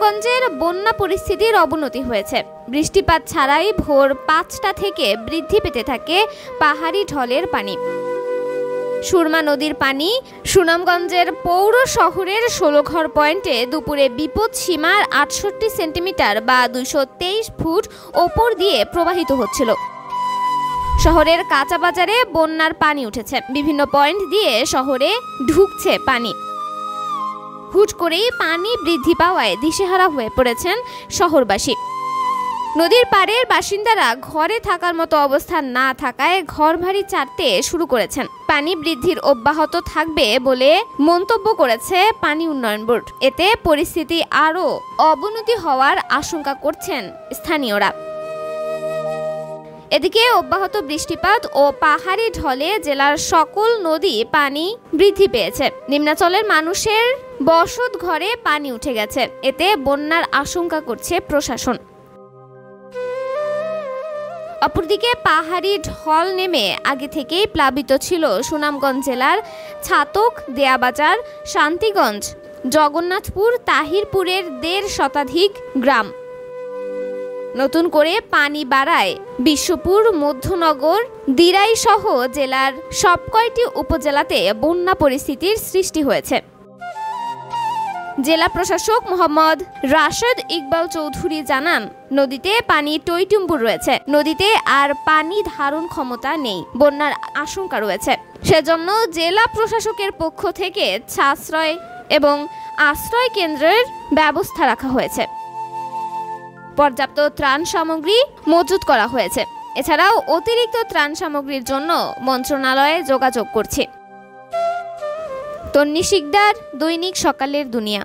সুনামগঞ্জের বন্যা পরিস্থিতির অবনতি হয়েছে। বৃষ্টিপাত ছাড়াই ভোর ৫টা থেকে বৃদ্ধি পেতে থাকে পাহাড়ি ঢলের পানি। সুরমা নদীর পানি সুনামগঞ্জের পৌর শহরের ১৬ পয়েন্টে দুপুরে বিপদ সীমার ৬৮ সেন্টিমিটার বা ২২৩ ফুট ওপর দিয়ে প্রবাহিত হচ্ছিল। শহরের কাঁচা বাজারে বন্যার পানি উঠেছে। বিভিন্ন পয়েন্ট দিয়ে শহরে ঢুকছে পানি। হুট করেই পানি বৃদ্ধি পাওয়ায় দিশেহারা হয়ে পড়েছেন শহরবাসী। নদীর পাড়ের বাসিন্দারা ঘরে থাকার মতো অবস্থা না থাকায় ঘরবাড়ি ছাড়তে শুরু করেছেন। পানি বৃদ্ধির অব্যাহত থাকবে বলে মন্তব্য করেছে পানি উন্নয়ন বোর্ড। এতে পরিস্থিতি আরও অবনতি হওয়ার আশঙ্কা করছেন স্থানীয়রা। এদিকে অব্যাহত বৃষ্টিপাত ও পাহাড়ি ঢলে জেলার সকল নদী পানি বৃদ্ধি পেয়েছে। নিম্নাঞ্চলের মানুষের বসত ঘরে পানি উঠে গেছে। এতে বন্যার আশঙ্কা করছে প্রশাসন। অপরদিকে পাহাড়ি ঢল নেমে আগে থেকেই প্লাবিত ছিল সুনামগঞ্জ জেলার ছাতক, দেয়াবাজার, শান্তিগঞ্জ, জগন্নাথপুর, তাহিরপুরের ১.৫ শতাধিক গ্রাম। নতুন করে পানি বাড়ায় বিশ্বপুর, মধ্যনগর, দিরাই সহ জেলার সবকয়টি উপজেলাতে বন্যা পরিস্থিতির সৃষ্টি হয়েছে। জেলা প্রশাসক মোহাম্মদ রাশেদ ইকবাল চৌধুরী জানান, নদীতে পানি টইটুম্বুর রয়েছে। নদীতে আর পানি ধারণ ক্ষমতা নেই। বন্যার আশঙ্কা রয়েছে। সেজন্য জেলা প্রশাসকের পক্ষ থেকে সাশ্রয় এবং আশ্রয় কেন্দ্রের ব্যবস্থা রাখা হয়েছে। পর্যাপ্ত ত্রাণ সামগ্রী মজুত করা হয়েছে। এছাড়াও অতিরিক্ত ত্রাণ সামগ্রীর জন্য মন্ত্রণালয়ে যোগাযোগ করছে। তন্নি শিকদার, দৈনিক সকালের দুনিয়া।